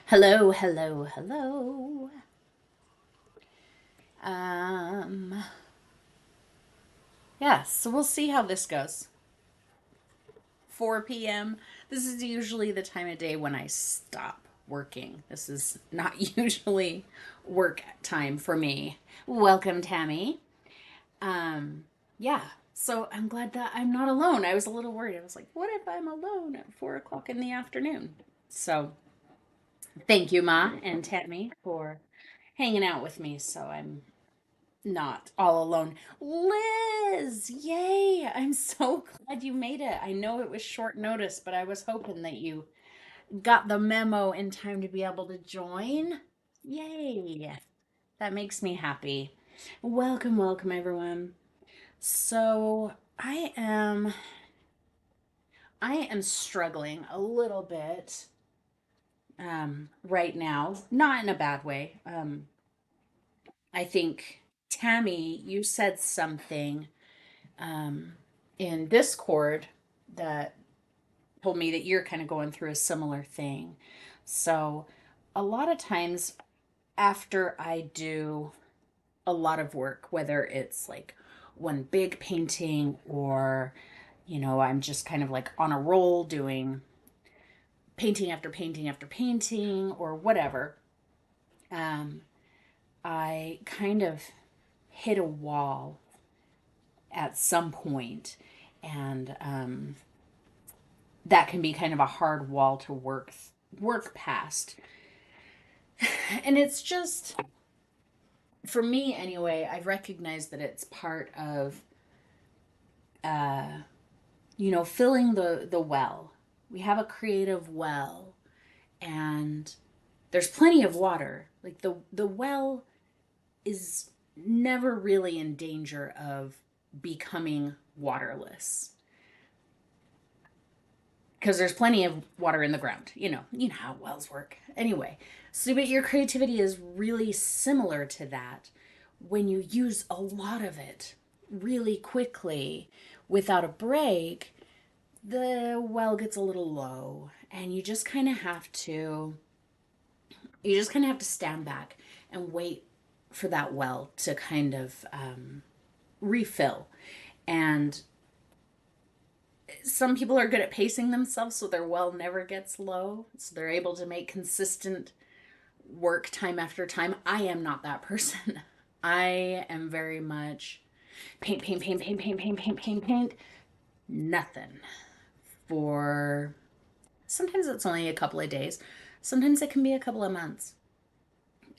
Hello, hello, hello. Um, yeah, so we'll see how this goes. 4 p.m. This is usually the time of day when I stop working. This is not usually work time for me. Welcome, Tammy. Um, yeah, so I'm glad that I'm not alone. I was a little worried. I was like, what if I'm alone at 4 o'clock in the afternoon? So thank you, Ma and Tammy, for hanging out with me. So I'm not all alone. Liz, yay! I'm so glad you made it. I know it was short notice, but I was hoping that you got the memo in time to be able to join. Yay! That makes me happy. Welcome, welcome everyone. So, I am struggling a little bit right now, not in a bad way. I think Tammy, you said something um, in Discord that told me that you're kind of going through a similar thing. So, a lot of times after I do a lot of work, whether it's like one big painting or, I'm just kind of like on a roll doing painting after painting after painting or whatever, um, I kind of hit a wall at some point, and that can be kind of a hard wall to work past. And it's just for me anyway, I've recognized that it's part of uh filling the well. We have a creative well, and there's plenty of water. Like the well is never really in danger of becoming waterless because there's plenty of water in the ground. You know how wells work. Anyway, so but your creativity is really similar to that when you use a lot of it really quickly without a break. The well gets a little low, and you just kind of have to stand back and wait for that well to kind of refill. And some people are good at pacing themselves so their well never gets low, so they're able to make consistent work time after time. I am not that person. I am very much paint, paint, paint, paint, paint, paint, paint, paint, paint, nothing for sometimes it's only a couple of days. Sometimes it can be a couple of months.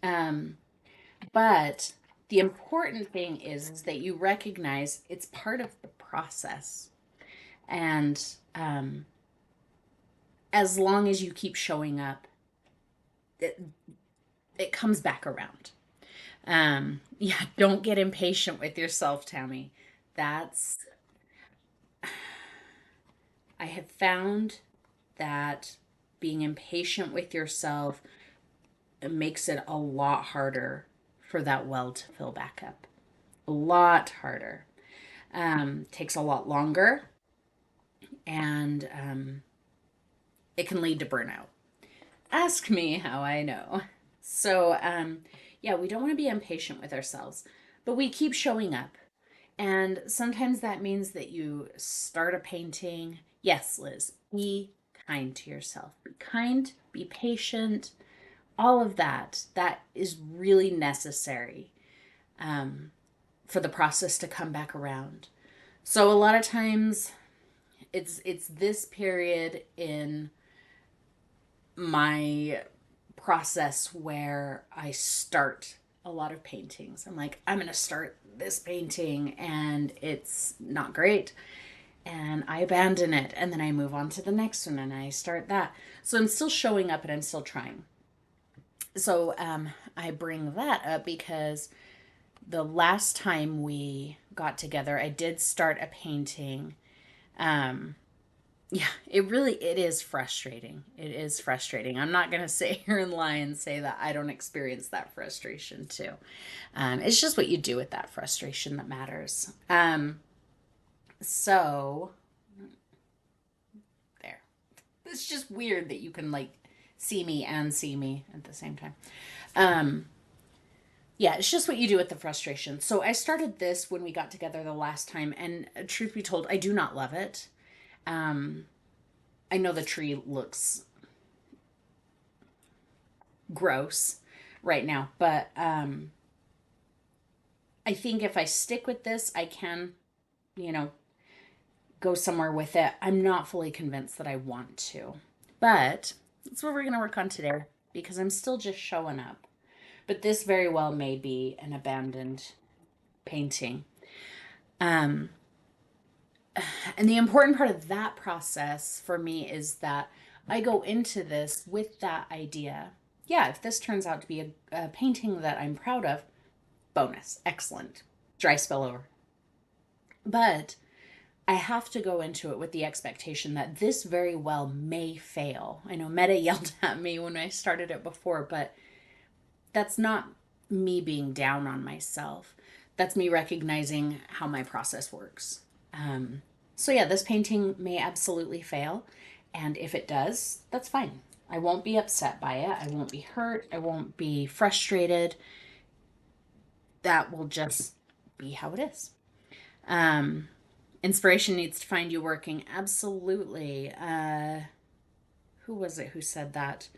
Um, but the important thing is that you recognize it's part of the process. And as long as you keep showing up, it, it comes back around. Yeah, don't get impatient with yourself, Tammy. That's, I have found that being impatient with yourself makes it a lot harder for that well to fill back up. A lot harder. Takes a lot longer, and it can lead to burnout. Ask me how I know. So, yeah, we don't want to be impatient with ourselves, but we keep showing up. And sometimes that means that you start a painting. Yes, Liz, be kind to yourself. Be kind, be patient, all of that. That is really necessary um, for the process to come back around. So a lot of times it's this period in my process where I start a lot of paintings. I'm like, I'm going to start this painting and it's not great. And I abandon it. And then I move on to the next one and I start that. So I'm still showing up and I'm still trying. So I bring that up because the last time we got together, I did start a painting. Um, Yeah, it is frustrating. It is frustrating. I'm not gonna sit here and lie and say that I don't experience that frustration too. It's just what you do with that frustration that matters. So there. It's just weird that you can like see me and see me at the same time. Um, yeah, it's just what you do with the frustration. So I started this when we got together the last time, and truth be told, I do not love it. Um, I know the tree looks gross right now, but I think if I stick with this, I can, you know, go somewhere with it. I'm not fully convinced that I want to, but that's what we're going to work on today because I'm still just showing up. But this very well may be an abandoned painting. Um, and the important part of that process for me is that I go into this with that idea. Yeah, if this turns out to be a painting that I'm proud of, bonus, excellent, dry spill over. But I have to go into it with the expectation that this very well may fail. I know Meta yelled at me when I started it before, but that's not me being down on myself. That's me recognizing how my process works. So, yeah, this painting may absolutely fail. And if it does, that's fine. I won't be upset by it. I won't be hurt. I won't be frustrated. That will just be how it is. Um, Inspiration needs to find you working. Absolutely. Who was it who said that?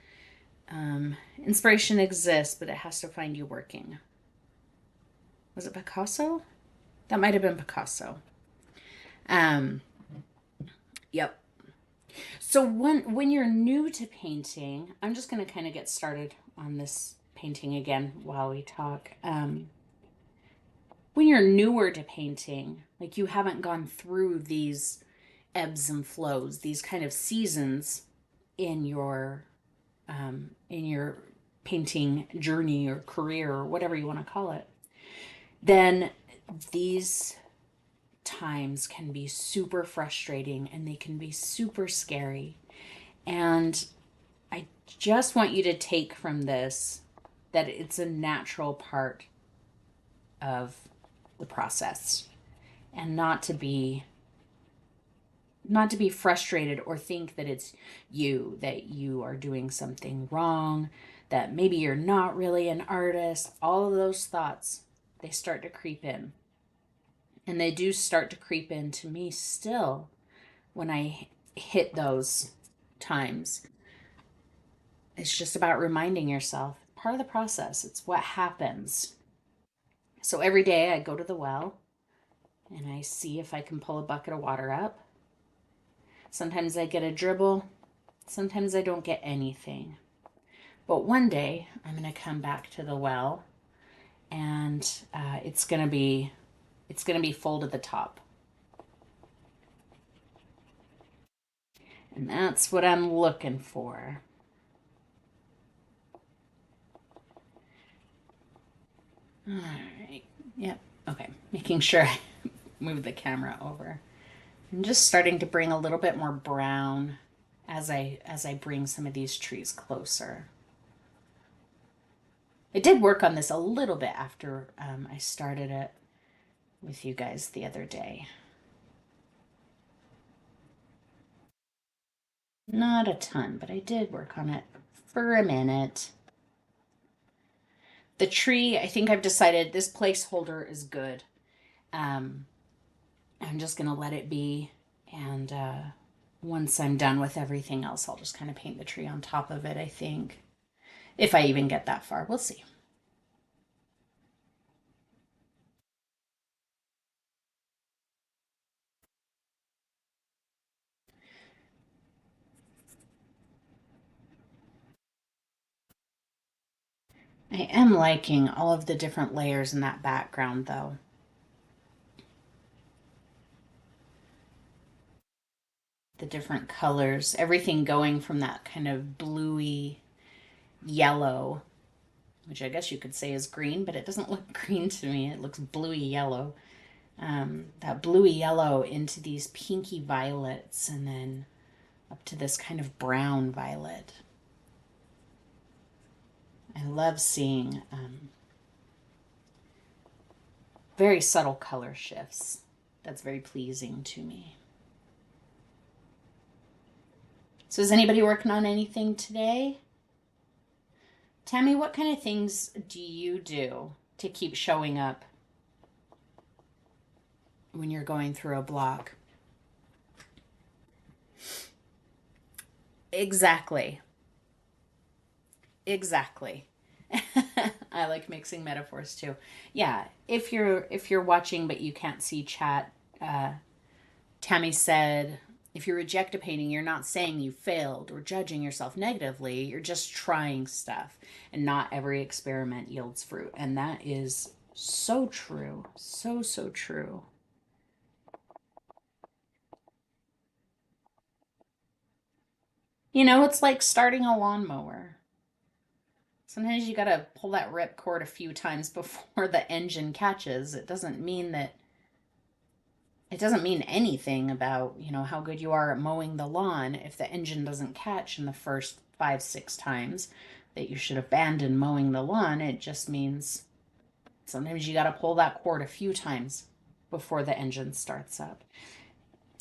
Inspiration exists, but it has to find you working. Was it Picasso? That might have been Picasso. Um, yep. So when you're new to painting, I'm just going to kind of get started on this painting again while we talk. When you're newer to painting, like you haven't gone through these ebbs and flows, these kind of seasons in your painting journey or career or whatever you want to call it, then these times can be super frustrating and they can be super scary. And I just want you to take from this that it's a natural part of the process and not to be frustrated or think that it's that you are doing something wrong, that maybe you're not really an artist. All of those thoughts, they start to creep in. And they do start to creep into me still when I hit those times. It's just about reminding yourself, part of the process, it's what happens. So every day I go to the well and I see if I can pull a bucket of water up. Sometimes I get a dribble, sometimes I don't get anything. But one day I'm going to come back to the well and it's going to be full to the top. And that's what I'm looking for. All right. Yep. Okay. Making sure I move the camera over. I'm just starting to bring a little bit more brown as I bring some of these trees closer. I did work on this a little bit after I started it with you guys the other day. Not a ton, but I did work on it for a minute. The tree, I think I've decided this placeholder is good. I'm just going to let it be. And once I'm done with everything else, I'll just kind of paint the tree on top of it, I think. If I even get that far, we'll see. I am liking all of the different layers in that background, though. The different colors, everything going from that kind of bluey yellow, which I guess you could say is green, but it doesn't look green to me. It looks bluey yellow. That bluey yellow into these pinky violets and then up to this kind of brown violet. I love seeing very subtle color shifts. That's very pleasing to me. So is anybody working on anything today? Tammy, what kind of things do you do to keep showing up when you're going through a block? Exactly. Exactly. I like mixing metaphors too. Yeah, if you're watching but you can't see chat, Tammy said, if you reject a painting, you're not saying you failed or judging yourself negatively. You're just trying stuff, and not every experiment yields fruit. And that is so true. So, so true. It's like starting a lawnmower. Sometimes you got to pull that ripcord a few times before the engine catches. It doesn't mean anything about, how good you are at mowing the lawn if the engine doesn't catch in the first 5, 6 times that you should abandon mowing the lawn. It just means sometimes you got to pull that cord a few times before the engine starts up.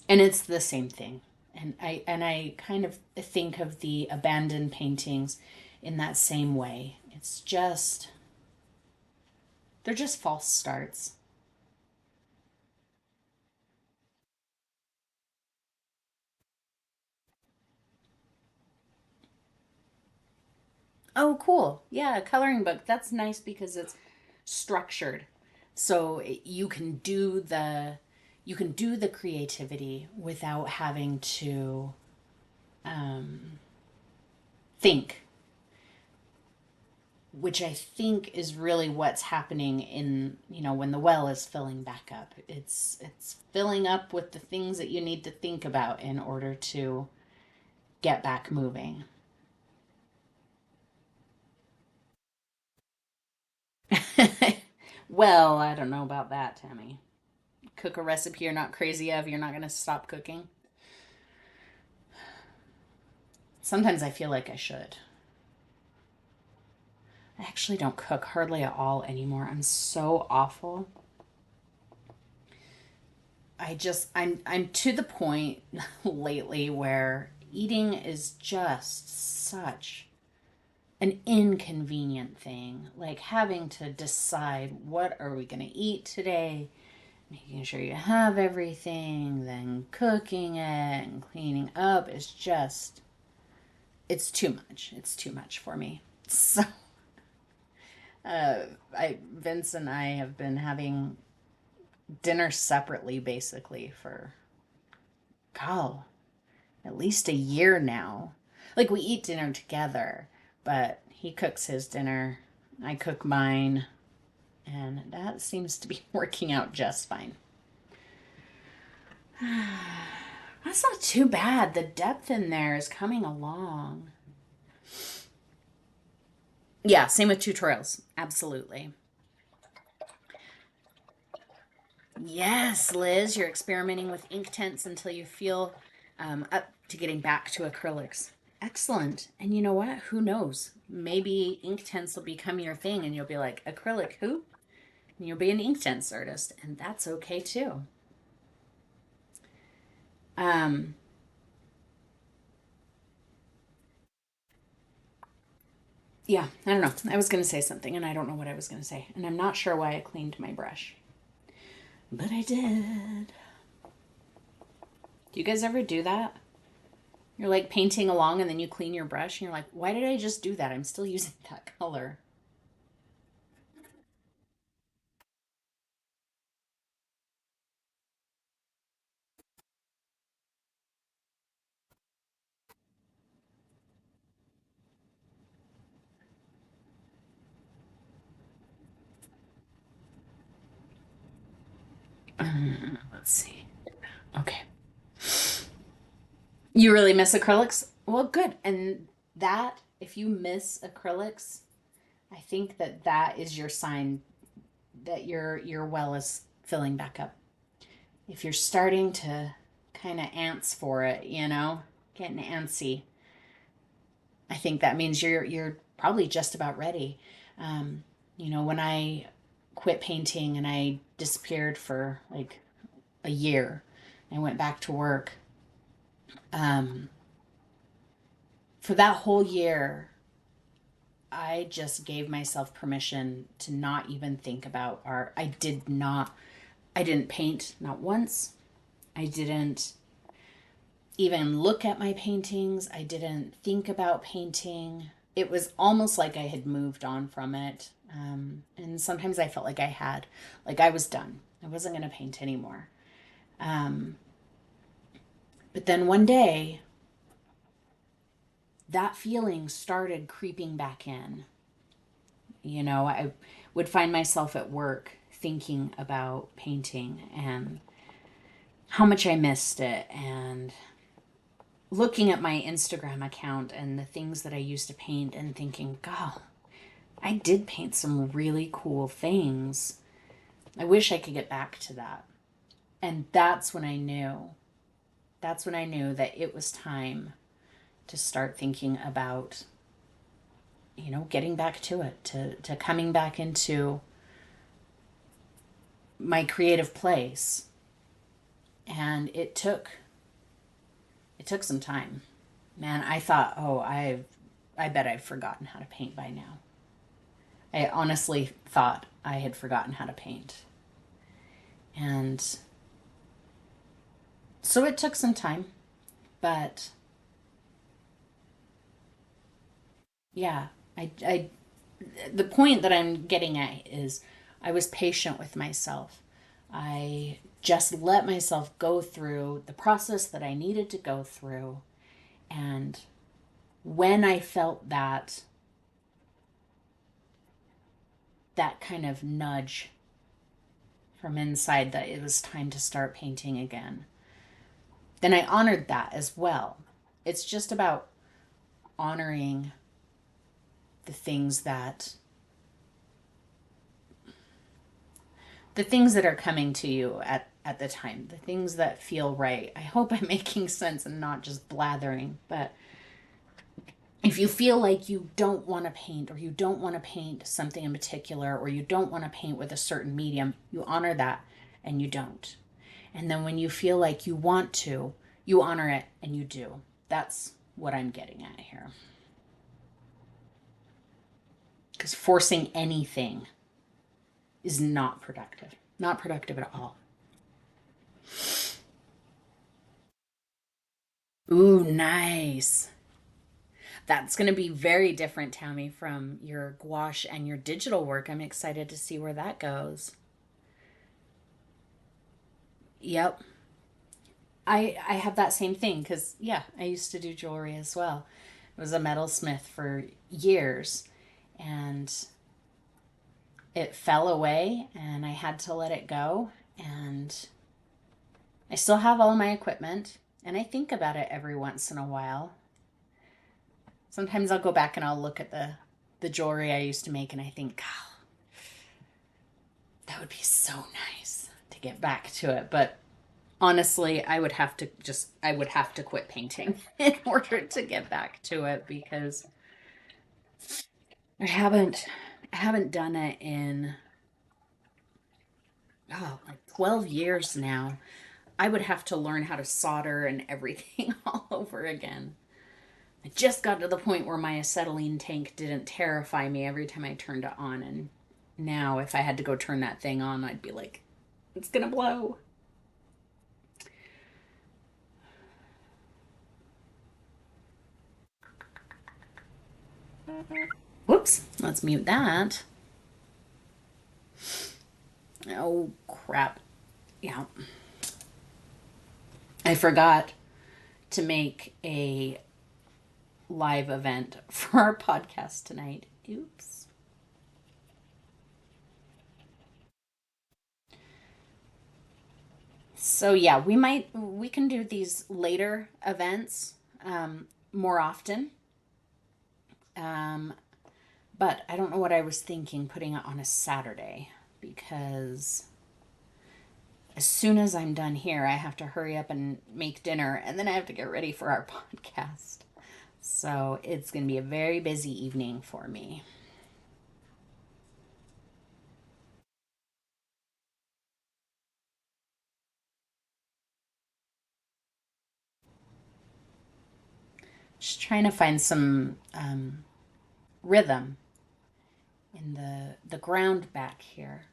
And it's the same thing. And I kind of think of the abandoned paintings in that same way. They're just false starts. Oh, cool. Yeah, a coloring book. That's nice because it's structured. So you can do the creativity without having to um, think, which I think is really what's happening in, when the well is filling back up. It's filling up with the things that you need to think about in order to get back moving. Well, I don't know about that, Tammy. Cook a recipe you're not crazy of, you're not going to stop cooking. Sometimes I feel like I should. I actually don't cook hardly at all anymore. I'm so awful. I'm to the point lately where eating is just such an inconvenient thing. Like having to decide what are we going to eat today, making sure you have everything, then cooking it and cleaning up is just it's too much. It's too much for me. So, I Vince and I have been having dinner separately basically for God, at least a year now. Like we eat dinner together, but he cooks his dinner, I cook mine, and that seems to be working out just fine. That's not too bad. The depth in there is coming along. Yeah, same with tutorials. Absolutely. Yes, Liz, you're experimenting with ink tints until you feel up to getting back to acrylics. Excellent. And you know what? Who knows? Maybe ink tints will become your thing and you'll be like, acrylic who? And you'll be an ink tints artist, and that's okay too. Um, yeah, I don't know. I was going to say something and I don't know what I was going to say. And I'm not sure why I cleaned my brush, but I did. Do you guys ever do that? You're like painting along and then you clean your brush and you're like, why did I just do that? I'm still using that color. Let's see. Okay. You really miss acrylics? Well, good. And that, if you miss acrylics, I think that is your sign that your well is filling back up. If you're starting to kind of ants for it, getting antsy, I think that means you're probably just about ready. When I quit painting and I disappeared for like a year, I went back to work. Um, for that whole year, I just gave myself permission to not even think about art. I didn't paint, not once. I didn't even look at my paintings. I didn't think about painting. It was almost like I had moved on from it. And sometimes I felt like like I was done. I wasn't going to paint anymore. Um, but then one day, that feeling started creeping back in. I would find myself at work thinking about painting and how much I missed it, and looking at my Instagram account and the things that I used to paint and thinking, God, I did paint some really cool things. I wish I could get back to that. And that's when I knew that it was time to start thinking about, getting back to it, to coming back into my creative place. And it took some time. Man, I thought, oh, I bet I've forgotten how to paint by now. I honestly thought I had forgotten how to paint. And so it took some time, but yeah, I the point that I'm getting at is I was patient with myself. I just let myself go through the process that I needed to go through. And when I felt that kind of nudge from inside that it was time to start painting again, then I honored that as well. It's just about honoring the things that are coming to you at the time, the things that feel right. I hope I'm making sense and not just blathering, but if you feel like you don't want to paint, or you don't want to paint something in particular, or you don't want to paint with a certain medium, you honor that and you don't. And then when you feel like you want to, you honor it and you do. That's what I'm getting at here. Because forcing anything is not productive. Not productive at all. Ooh, nice. That's going to be very different, Tammy, from your gouache and your digital work. I'm excited to see where that goes. Yep. I have that same thing because, yeah, I used to do jewelry as well. I was a metalsmith for years, and it fell away and I had to let it go. And I still have all my equipment, and I think about it every once in a while. Sometimes I'll go back and I'll look at the jewelry I used to make, and I think, God, that would be so nice to get back to it. But honestly, I would have to quit painting in order to get back to it, because I haven't done it in, like 12 years now. I would have to learn how to solder and everything all over again. I just got to the point where my acetylene tank didn't terrify me every time I turned it on, and now if I had to go turn that thing on, I'd be like, it's gonna blow. Whoops, let's mute that. Oh, crap. Yeah. I forgot to make a live event for our podcast tonight. Oops. So yeah, we can do these later events more often. Um, but I don't know what I was thinking putting it on a Saturday, because as soon as I'm done here, I have to hurry up and make dinner, and then I have to get ready for our podcast. So it's going to be a very busy evening for me. Just trying to find some rhythm in the ground back here.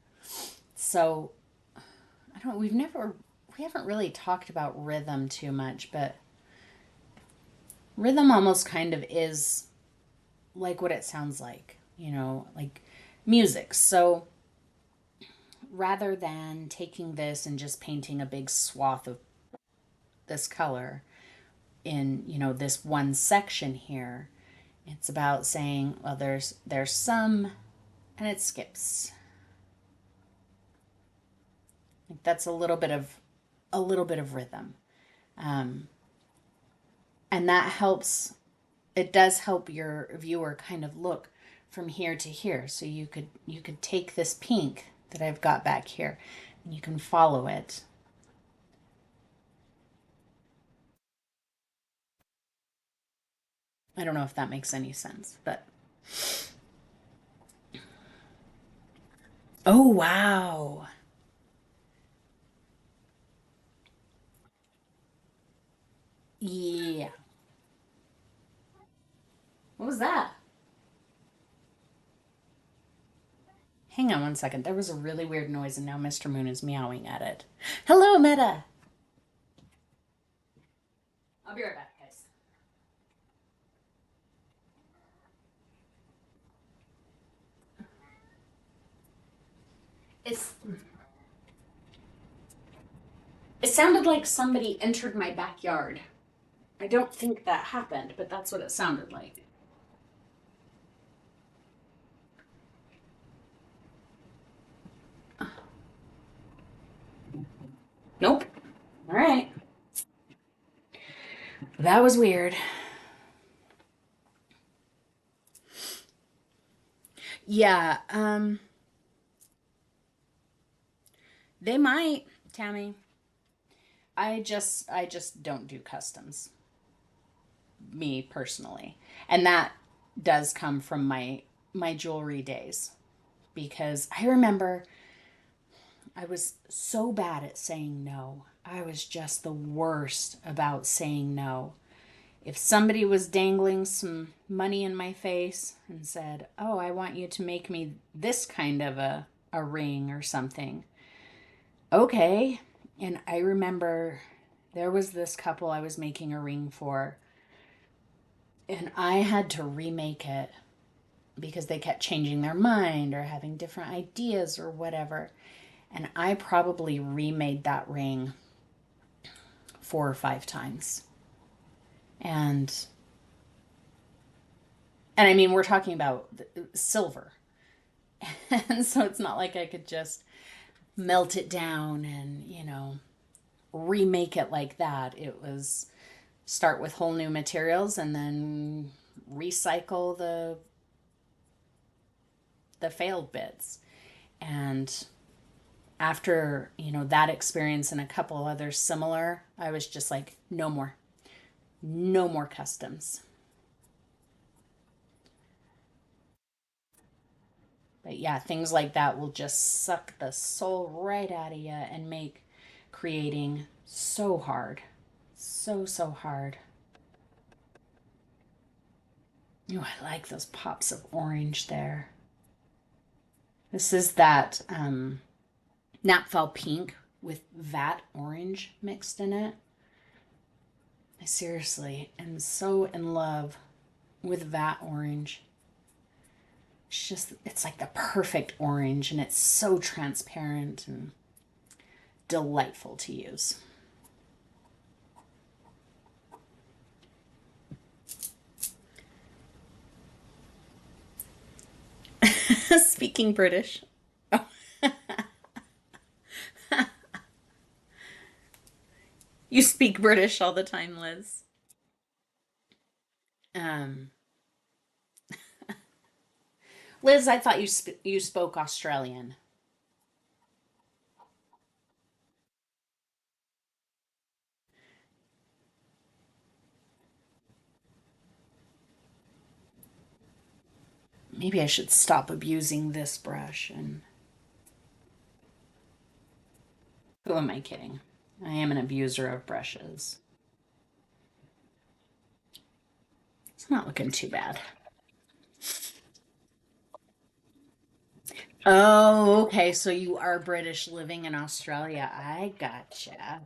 So I don't we haven't really talked about rhythm too much, but rhythm almost kind of is like what it sounds like, like music. So rather than taking this and just painting a big swath of this color in, this one section here, it's about saying, well, there's some, and it skips. Like that's a little bit of rhythm. Um, and that helps, it does help your viewer kind of look from here to here. So you could take this pink that I've got back here and you can follow it. I don't know if that makes any sense, but oh wow. Yeah. What was that? Hang on one second. There was a really weird noise and now Mr. Moon is meowing at it. Hello, Meta. I'll be right back, guys. It's It sounded like somebody entered my backyard. I don't think that happened, but that's what it sounded like. Nope. All right. That was weird. Yeah, they might, Tammy. I just don't do customs, me personally. And that does come from my jewelry days because I remember I was so bad at saying no. I was just the worst about saying no. If somebody was dangling some money in my face and said, "Oh, I want you to make me this kind of a ring or something." Okay. And I remember there was this couple I was making a ring for, and I had to remake it because they kept changing their mind or having different ideas or whatever. And I probably remade that ring 4 or 5 times. And and I mean, we're talking about silver. And so it's not like I could just melt it down and, remake it like that. It was start with whole new materials and then recycle the failed bits. And after, that experience and a couple others similar, I was just like, no more. No more customs. But yeah, things like that will just suck the soul right out of you and make creating so hard. So, so hard. Oh, I like those pops of orange there. This is that Napfal pink with vat orange mixed in it. I seriously am so in love with vat orange. It's like the perfect orange and it's so transparent and delightful to use. Speaking British. Oh. You speak British all the time, Liz. Um, Liz, I thought you spoke Australian. Maybe I should stop abusing this brush and who am I kidding? I am an abuser of brushes. It's not looking too bad. Oh, okay. So you are British living in Australia. I gotcha.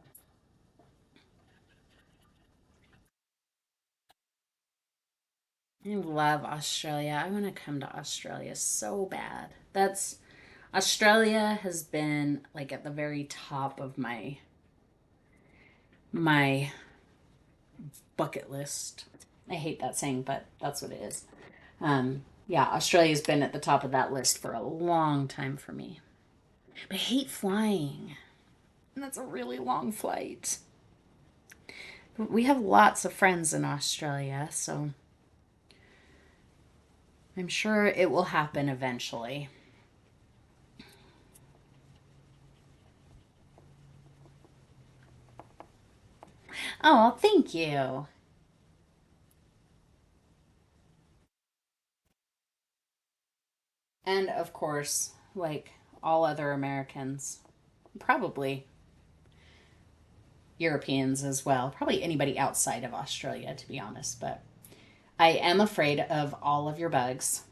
I love Australia. I want to come to Australia so bad. That's Australia has been like at the very top of my bucket list. I hate that saying, but that's what it is. Yeah, Australia's been at the top of that list for a long time for me. But I hate flying. And that's a really long flight. We have lots of friends in Australia, so I'm sure it will happen eventually. Oh, thank you. And of course, like all other Americans, probably Europeans as well, probably anybody outside of Australia, to be honest, but I am afraid of all of your bugs.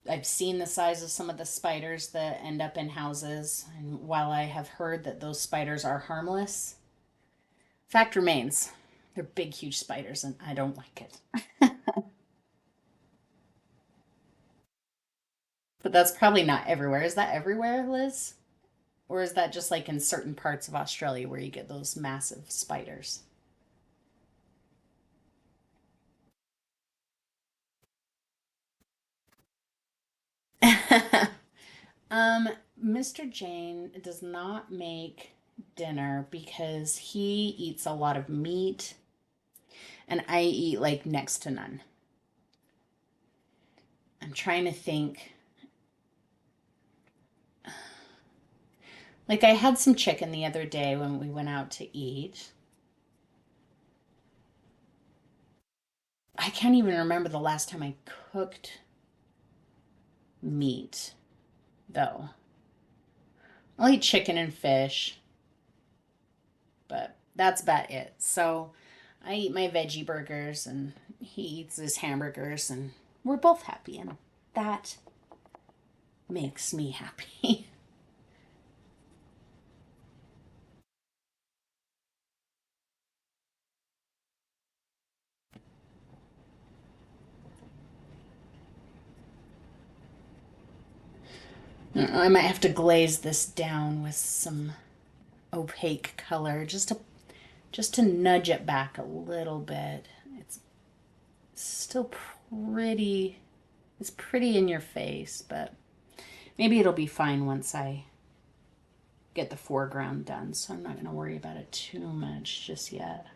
I've seen the size of some of the spiders that end up in houses, and while I have heard that those spiders are harmless, fact remains they're big, huge spiders, and I don't like it. But that's probably not everywhere. Is that everywhere, Liz? Or is that just like in certain parts of Australia where you get those massive spiders? um, Mr. Jane does not make dinner because he eats a lot of meat and I eat like next to none. I'm trying to think. Like I had some chicken the other day when we went out to eat. I can't even remember the last time I cooked meat, though. I'll eat chicken and fish, but that's about it. So I eat my veggie burgers and he eats his hamburgers, and we're both happy, and that makes me happy. I might have to glaze this down with some opaque color just to nudge it back a little bit. It's still pretty it's pretty in your face, but maybe it'll be fine once I get the foreground done, so I'm not going to worry about it too much just yet.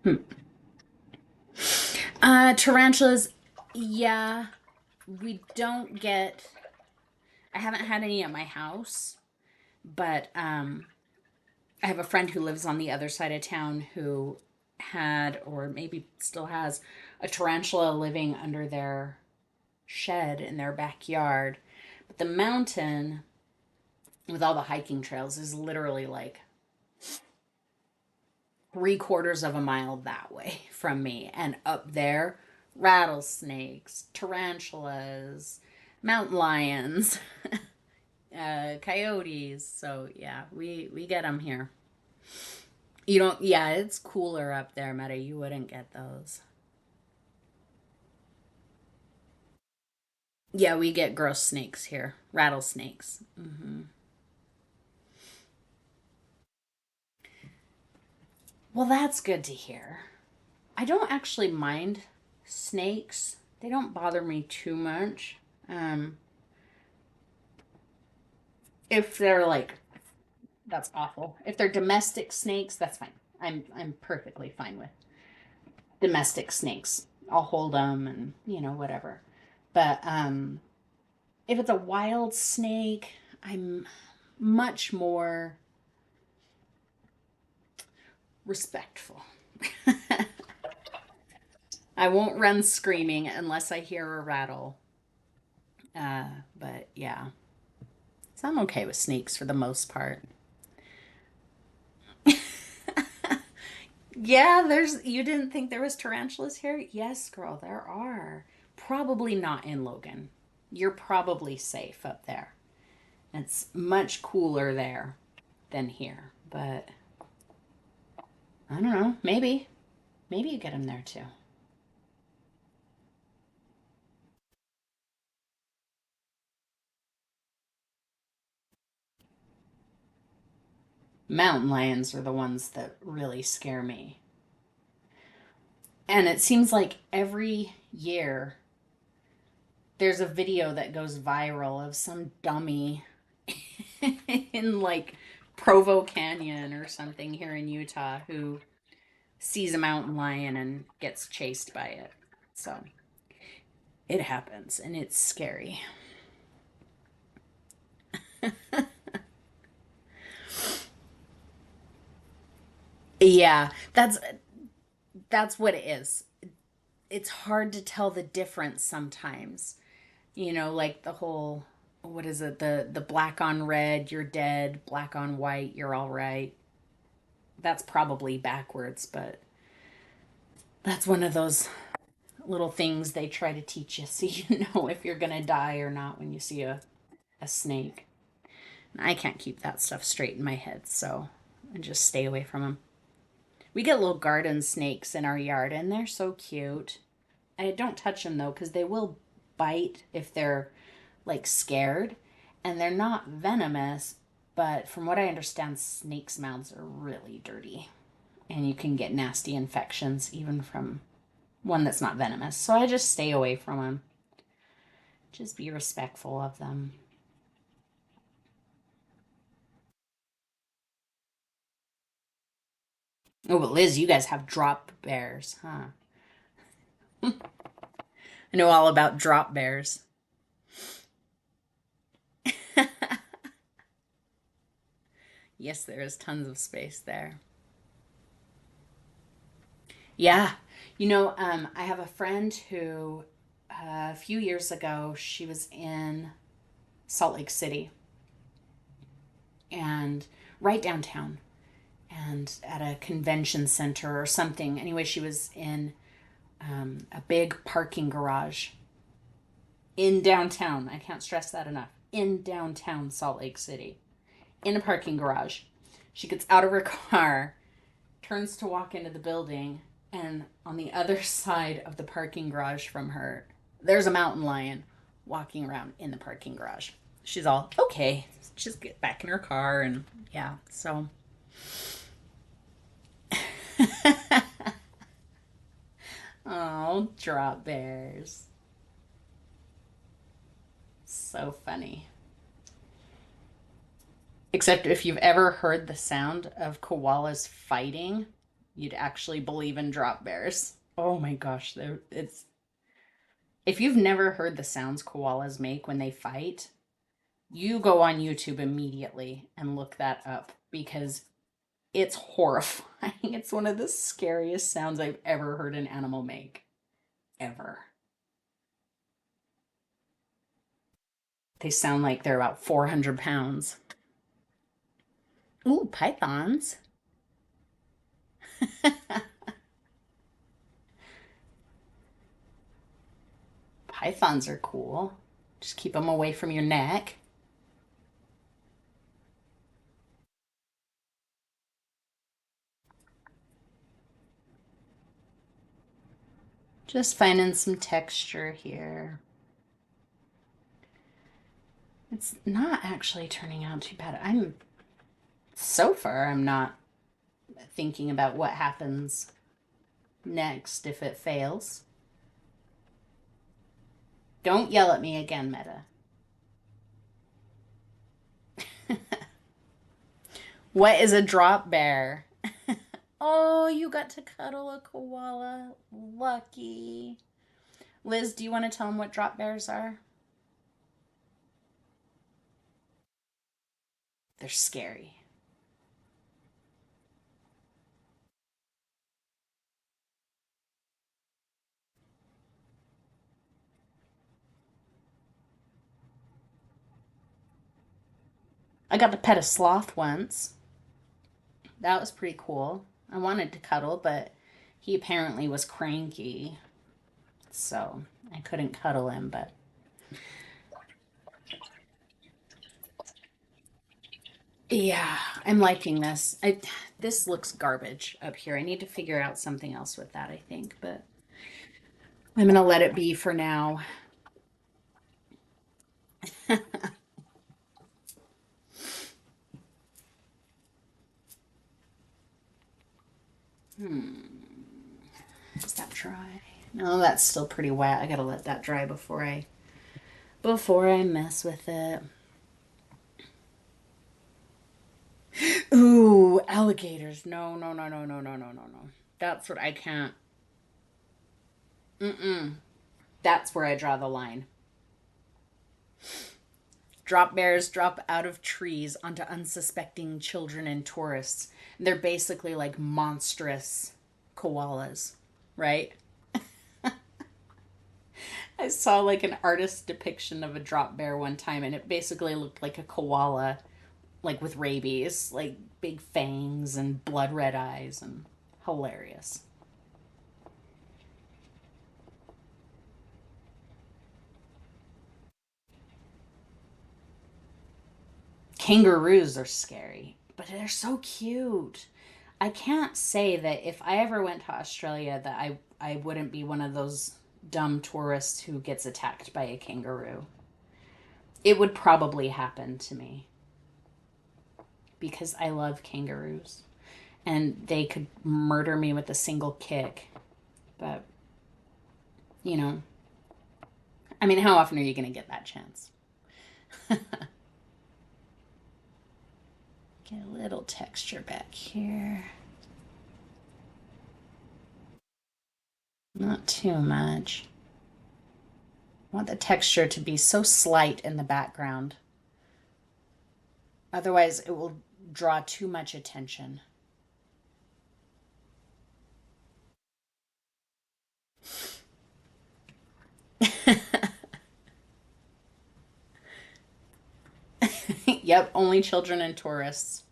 Hmm. Tarantulas, yeah, we don't get. I haven't had any at my house, but I have a friend who lives on the other side of town who had, or maybe still has, a tarantula living under their shed in their backyard. But the mountain with all the hiking trails is literally like 3/4 of a mile that way from me. And up there, rattlesnakes, tarantulas, mountain lions, coyotes. So yeah, we get them here. You don't. Yeah, it's cooler up there, Meta. You wouldn't get those. Yeah, we get gross snakes here, rattlesnakes. Well, that's good to hear. I don't actually mind snakes. They don't bother me too much. Um, if they're like that's awful. If they're domestic snakes, that's fine. I'm perfectly fine with domestic snakes. I'll hold them and whatever. But if it's a wild snake, I'm much more respectful. I won't run screaming unless I hear a rattle. But yeah, so I'm okay with snakes for the most part. Yeah, you didn't think there was tarantulas here? Yes, girl, there are. Probably not in Logan. You're probably safe up there. It's much cooler there than here. But I don't know. Maybe. Maybe you get them there too. Mountain lions are the ones that really scare me. And it seems like every year there's a video that goes viral of some dummy in like Provo Canyon or something here in Utah who sees a mountain lion and gets chased by it. So it happens and it's scary. Yeah, that's what it is. It's hard to tell the difference sometimes. Like the whole what is it? The black on red, you're dead, black on white, you're all right. That's probably backwards, but that's one of those little things they try to teach you so you know if you're going to die or not when you see a snake. I can't keep that stuff straight in my head, so I just stay away from them. We get little garden snakes in our yard, and they're so cute. I don't touch them though, because they will bite if they're like scared, and they're not venomous. But from what I understand, snakes' mouths are really dirty, and you can get nasty infections even from one that's not venomous. So I just stay away from them. Just be respectful of them. Oh, but Liz, you guys have drop bears, huh? I know all about drop bears. Yes, there is tons of space there. Yeah. I have a friend who a few years ago she was in Salt Lake City and right downtown and at a convention center or something. Anyway, she was in a big parking garage in downtown. I can't stress that enough. In downtown Salt Lake City, in a parking garage. She gets out of her car, turns to walk into the building, and on the other side of the parking garage from her, there's a mountain lion walking around in the parking garage. She's all, okay, just get back in her car. And yeah, so. Oh, drop bears. So funny. Except if you've ever heard the sound of koalas fighting, you'd actually believe in drop bears. Oh my gosh, it's if you've never heard the sounds koalas make when they fight, you go on YouTube immediately and look that up because it's horrifying. It's one of the scariest sounds I've ever heard an animal make. Ever. They sound like they're about 400 pounds. Ooh, pythons. Pythons are cool. Just keep them away from your neck. Just finding some texture here. It's not actually turning out too bad. So far, I'm not thinking about what happens next if it fails. Don't yell at me again, Meta. What is a drop bear? Oh, you got to cuddle a koala. Lucky. Liz, do you want to tell them what drop bears are? They're scary. I got to pet a sloth once. That was pretty cool. I wanted to cuddle, but he apparently was cranky, so I couldn't cuddle him. But yeah, I'm liking this. This looks garbage up here. I need to figure out something else with that, I think, but I'm gonna let it be for now. Is that dry? No, that's still pretty wet. I gotta let that dry before I mess with it. Ooh, alligators. No, no, no, no, no, no, no, no, no. That's what I can't. Mm-mm. That's where I draw the line. Drop bears drop out of trees onto unsuspecting children and tourists. They're basically like monstrous koalas, right? I saw like an artist depiction of a drop bear one time and it basically looked like a koala, like with rabies, like big fangs and blood red eyes, and hilarious. Kangaroos are scary, but they're so cute. I can't say that if I ever went to Australia that I wouldn't be one of those dumb tourists who gets attacked by a kangaroo. It would probably happen to me because I love kangaroos and they could murder me with a single kick. But, you know, I mean, how often are you going to get that chance? Get a little texture back here. Not too much. I want the texture to be so slight in the background. Otherwise, it will draw too much attention. Yep, only children and tourists.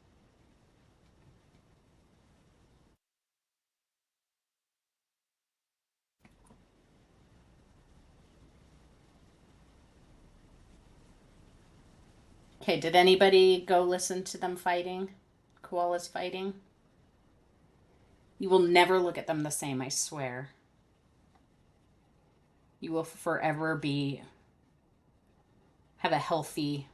Okay, did anybody go listen to them fighting? Koalas fighting? You will never look at them the same, I swear. You will forever be have a healthy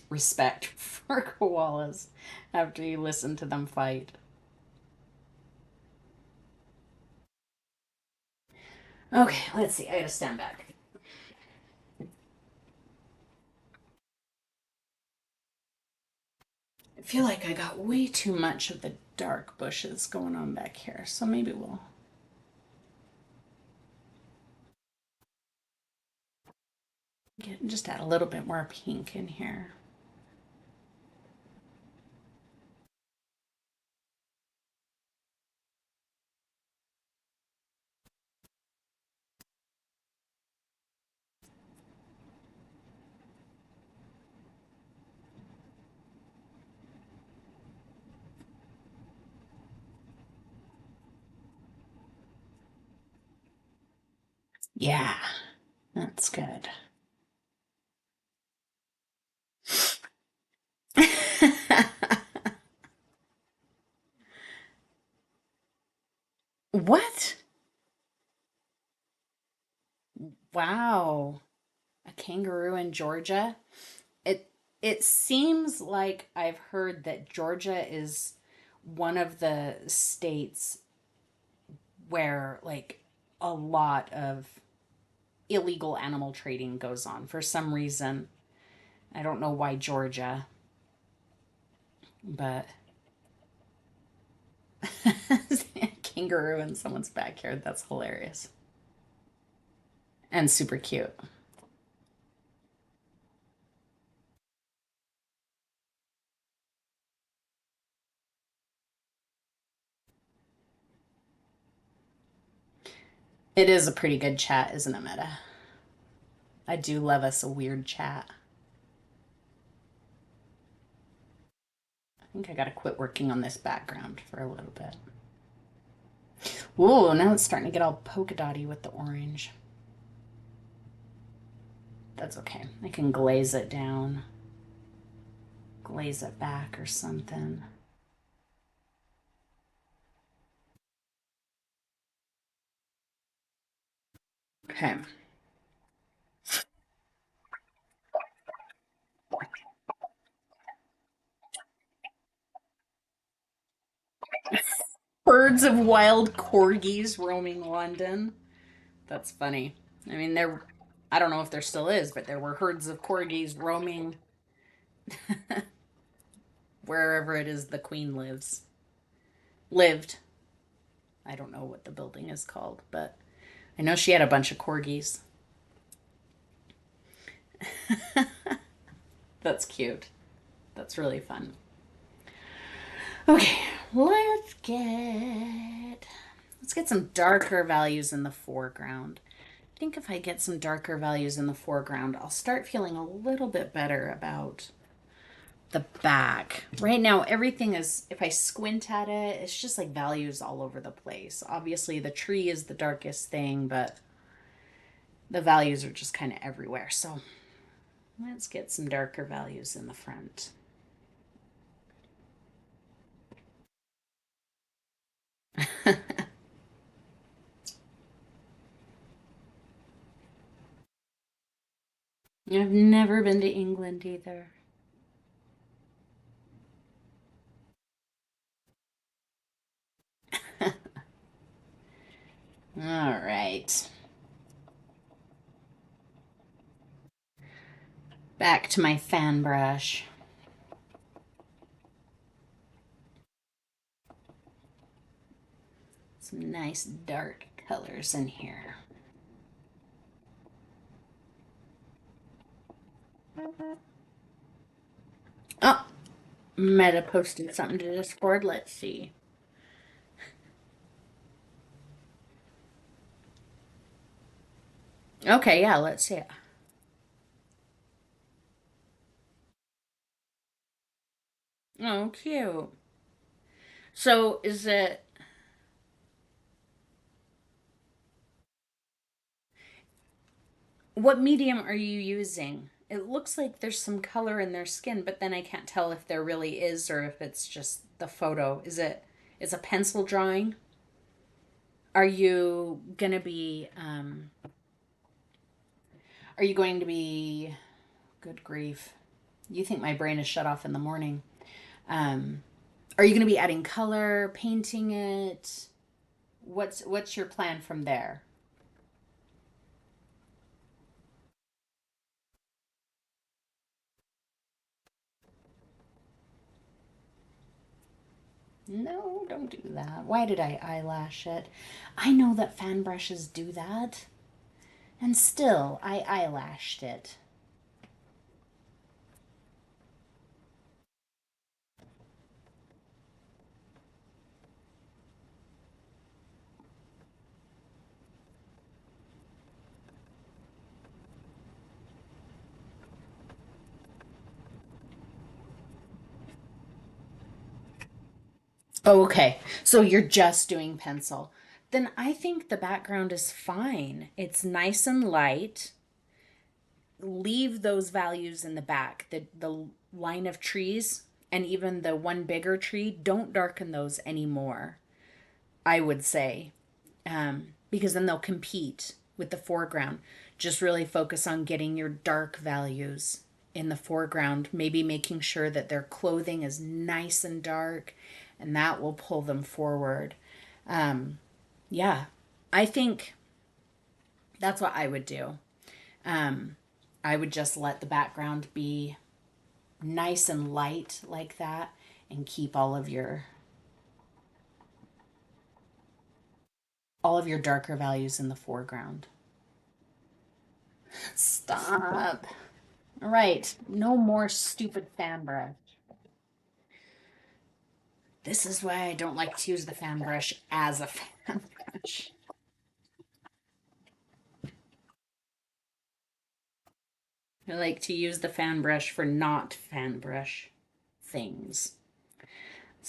respect for koalas after you listen to them fight. Okay, let's see. I gotta stand back. I feel like I got way too much of the dark bushes going on back here, so maybe we'll just add a little bit more pink in here. Yeah, that's good. What? Wow. A kangaroo in Georgia? It it seems like I've heard that Georgia is one of the states where like a lot of illegal animal trading goes on for some reason. I don't know why Georgia, but kangaroo in someone's backyard, that's hilarious and super cute. It is a pretty good chat, isn't it, Meta? I do love us a weird chat. think I gotta quit working on this background for a little bit. Ooh, now it's starting to get all polka dotty with the orange. That's okay. I can glaze it down, glaze it back or something. Okay. Herds of wild corgis roaming London. That's funny. I mean, I don't know if there still is, but there were herds of corgis roaming wherever it is the queen lived. I don't know what the building is called, but I know she had a bunch of corgis. That's cute. That's really fun. Okay, let's get some darker values in the foreground. I think if I get some darker values in the foreground, I'll start feeling a little bit better about the back. Right now, everything is, if I squint at it, it's just like values all over the place. Obviously, the tree is the darkest thing, but the values are just kind of everywhere. So let's get some darker values in the front. I've never been to England either. All right. Back to my fan brush. Some nice dark colors in here. Oh, Meta posted something to Discord. Let's see. Okay, yeah, let's see it. Oh, cute. So is it, what medium are you using? It looks like there's some color in their skin, but then I can't tell if there really is or if it's just the photo. Is a pencil drawing? Are you gonna be, are you going to be, good grief. You think my brain is shut off in the morning. Um, are you gonna be adding color, painting it? What's your plan from there? No, don't do that. Why did I eyelash it? I know that fan brushes do that. And still, I eyelashed it. Oh, okay. So you're just doing pencil. Then I think the background is fine. It's nice and light. Leave those values in the back. The line of trees and even the one bigger tree, don't darken those anymore, I would say. Because then they'll compete with the foreground. Just really focus on getting your dark values in the foreground, maybe making sure that their clothing is nice and dark, and that will pull them forward. Yeah, I think that's what I would do. I would just let the background be nice and light like that and keep all of your darker values in the foreground. Stop. All right, no more stupid fan brush. This is why I don't like to use the fan brush as a fan brush. I like to use the fan brush for not fan brush things.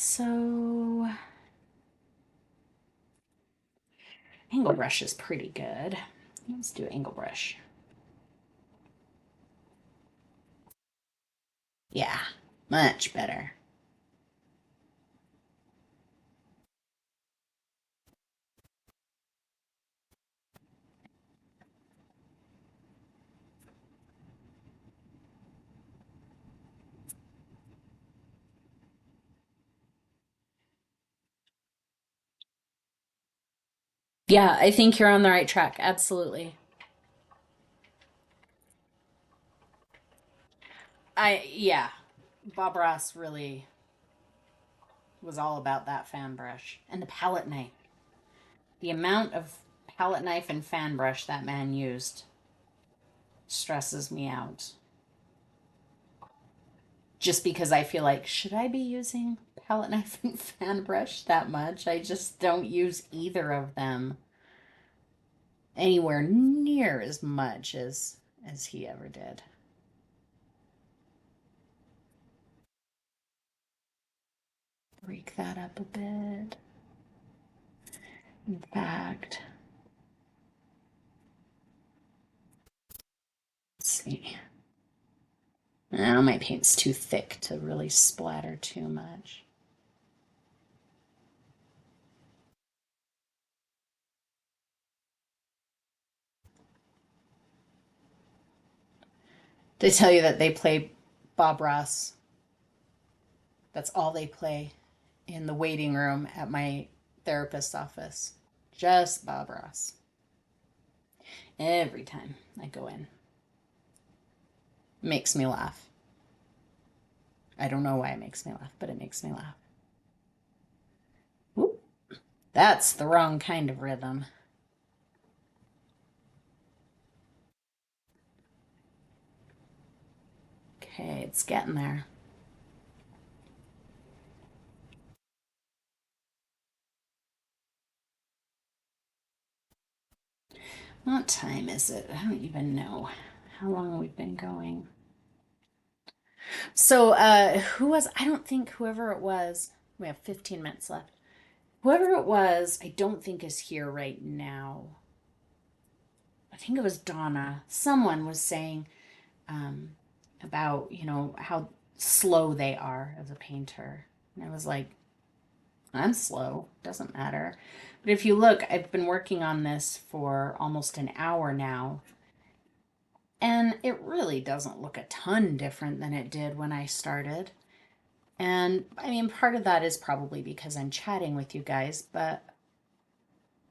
So angle brush is pretty good. Let's do angle brush. Yeah, much better. Yeah, I think you're on the right track. Absolutely. Yeah, Bob Ross really was all about that fan brush and the palette knife. The amount of palette knife and fan brush that man used stresses me out. Just because I feel like, should I be using palette knife and fan brush that much? I just don't use either of them anywhere near as much as he ever did. Break that up a bit. In fact, let's see. Now my paint's too thick to really splatter too much. They tell you that they play Bob Ross. That's all they play in the waiting room at my therapist's office. Just Bob Ross. Every time I go in. Makes me laugh. I don't know why it makes me laugh, but it makes me laugh. Whoop. That's the wrong kind of rhythm. Okay, it's getting there. What time is it? I don't even know how long we've been going. So, who was, I don't think whoever it was, we have 15 minutes left. Whoever it was, I don't think is here right now. I think it was Donna. Someone was saying um, about, how slow they are as a painter. And I was like, I'm slow, doesn't matter. But if you look, I've been working on this for almost an hour now. And it really doesn't look a ton different than it did when I started. And I mean, part of that is probably because I'm chatting with you guys, but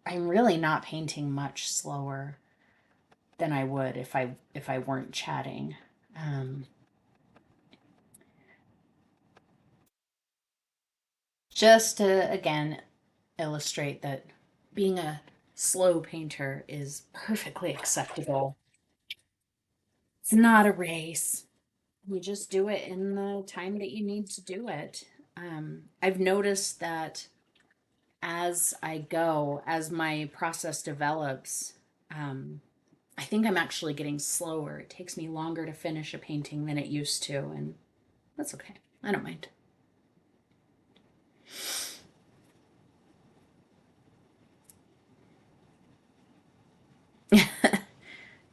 I'm really not painting much slower than I would if I weren't chatting. Um, just to again illustrate that being a slow painter is perfectly acceptable. It's not a race. You just do it in the time that you need to do it. I've noticed that as I go, as my process develops, um, I think I'm actually getting slower. It takes me longer to finish a painting than it used to, and that's okay. I don't mind.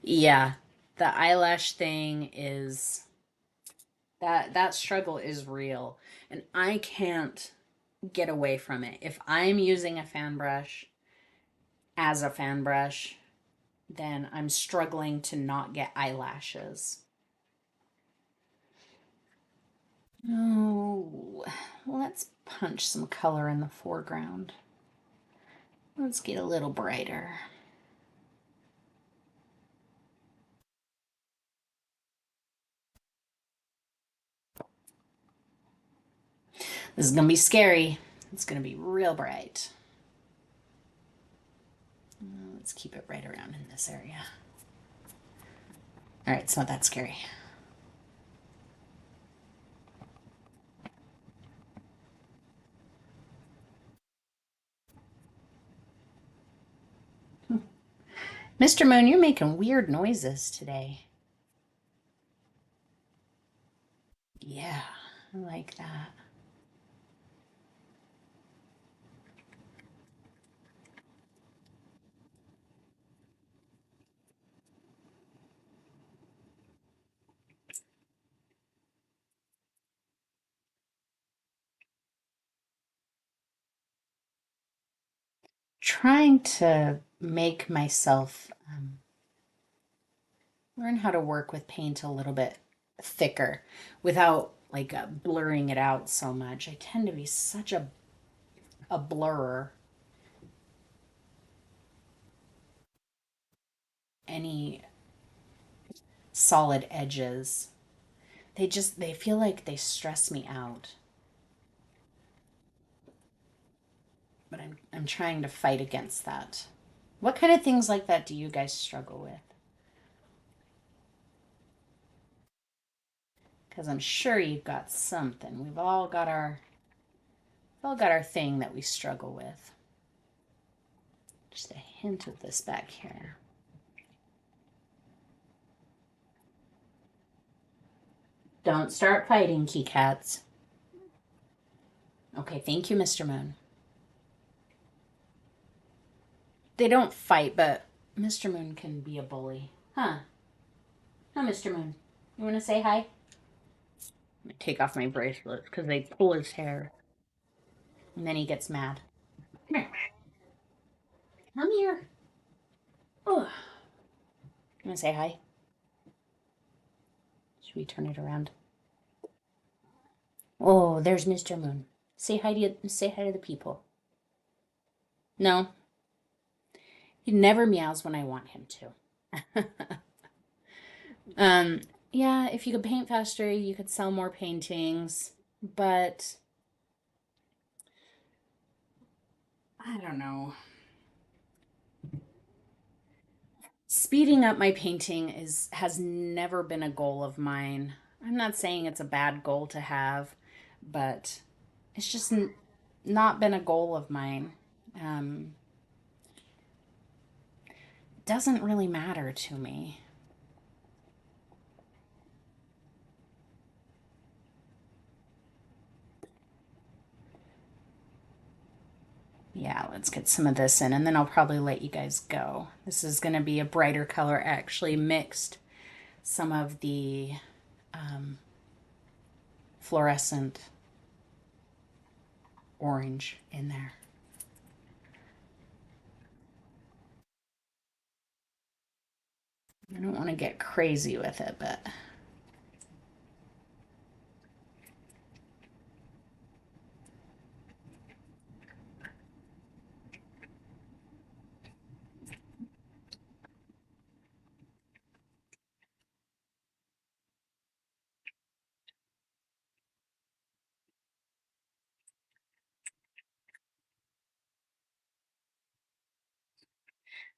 Yeah, the eyelash thing is that struggle is real, and I can't get away from it. If I'm using a fan brush as a fan brush, then I'm struggling to not get eyelashes. Oh, let's punch some color in the foreground. Let's get a little brighter. This is going to be scary. It's going to be real bright. Let's keep it right around in this area. All right, it's not that scary. Mr. Moon, you're making weird noises today. Yeah, I like that. trying to make myself learn how to work with paint a little bit thicker without like blurring it out so much. I tend to be such a blurrer. Any solid edges, they feel like they stress me out. But I'm trying to fight against that. What kind of things like that do you guys struggle with? Because I'm sure you've got something. We've all got our thing that we struggle with. Just a hint of this back here. Don't start fighting, key cats. Okay, thank you, Mr. Moon. They don't fight, but Mr. Moon can be a bully. Huh? Huh, Mr. Moon? You want to say hi? I'm gonna take off my bracelets because they pull his hair. And then he gets mad. Come here. Come here. Oh. You want to say hi? Should we turn it around? Oh, there's Mr. Moon. Say hi to the people. No, he never meows when I want him to. um, yeah, if you could paint faster, you could sell more paintings, but I don't know. Speeding up my painting has never been a goal of mine. I'm not saying it's a bad goal to have, but it's just not been a goal of mine. Um, doesn't really matter to me. Yeah, let's get some of this in and then I'll probably let you guys go. This is going to be a brighter color. I actually mixed some of the fluorescent orange in there. I don't want to get crazy with it, but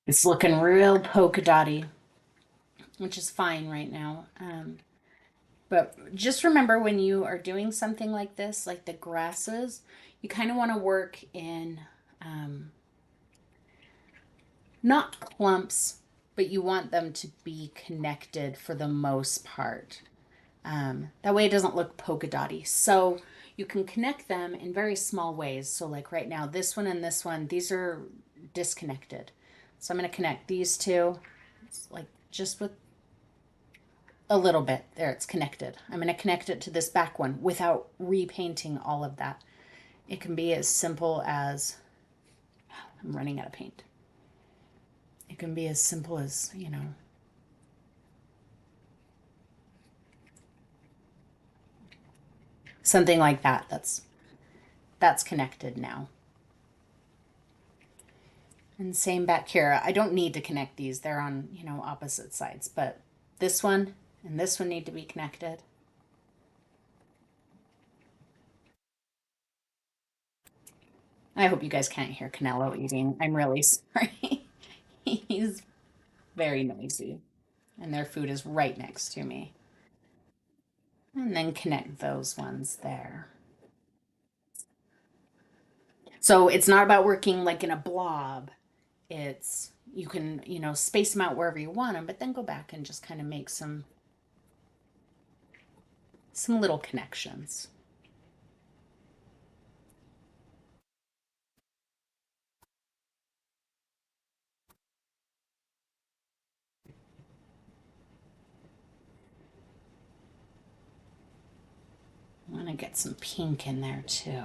it's looking real polka dotty, which is fine right now. But just remember when you are doing something like this, like the grasses, you kind of want to work in um, not clumps, but you want them to be connected for the most part. That way it doesn't look polka dotty. So you can connect them in very small ways. So like right now, this one and this one, these are disconnected. So I'm going to connect these two, like just with a little bit. There, it's connected. I'm going to connect it to this back one without repainting all of that. It can be as simple as, I'm running out of paint. It can be as simple as, something like that. That's connected now. And same back here. I don't need to connect these. They're on, opposite sides, but this one and this one need to be connected. I hope you guys can't hear Canelo eating. I'm really sorry. He's very noisy. And their food is right next to me. And then connect those ones there. So it's not about working like in a blob. It's you can, space them out wherever you want them, but then go back and just kind of make some little connections. I want to get some pink in there too.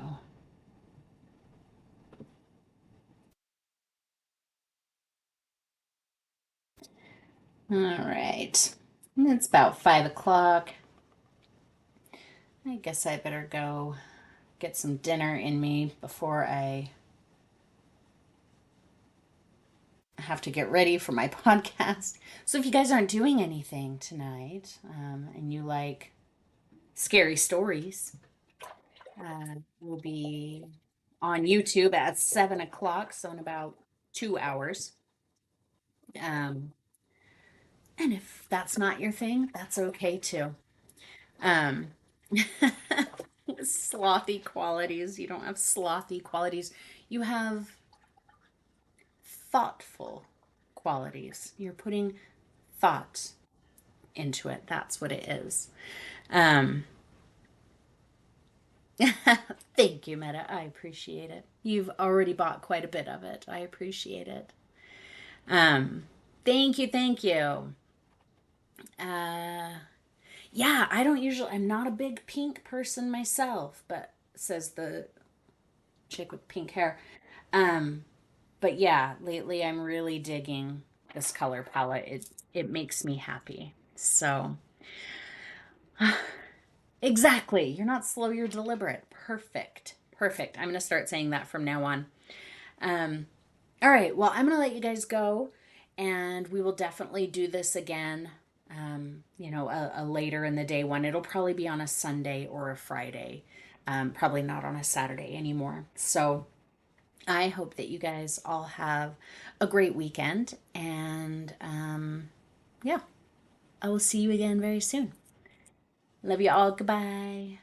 All right. It's about 5 o'clock. I guess I better go get some dinner in me before I have to get ready for my podcast. So if you guys aren't doing anything tonight, and you like scary stories, we'll be on YouTube at 7 o'clock, so in about 2 hours. Um, and if that's not your thing, that's okay too. Um, slothy qualities. You don't have slothy qualities. You have thoughtful qualities. You're putting thought into it. That's what it is. Um, Thank you, Meta. I appreciate it. You've already bought quite a bit of it. I appreciate it. Um, Thank you, thank you. Uh, yeah, I'm not a big pink person myself, but says the chick with pink hair. Um, but yeah, lately I'm really digging this color palette. It makes me happy. So, exactly. You're not slow, you're deliberate. Perfect. Perfect. I'm going to start saying that from now on. Um, all right. Well, I'm going to let you guys go, and we will definitely do this again. A later in the day one. It'll probably be on a Sunday or a Friday. Probably not on a Saturday anymore. So I hope that you guys all have a great weekend. And yeah, I will see you again very soon. Love you all. Goodbye.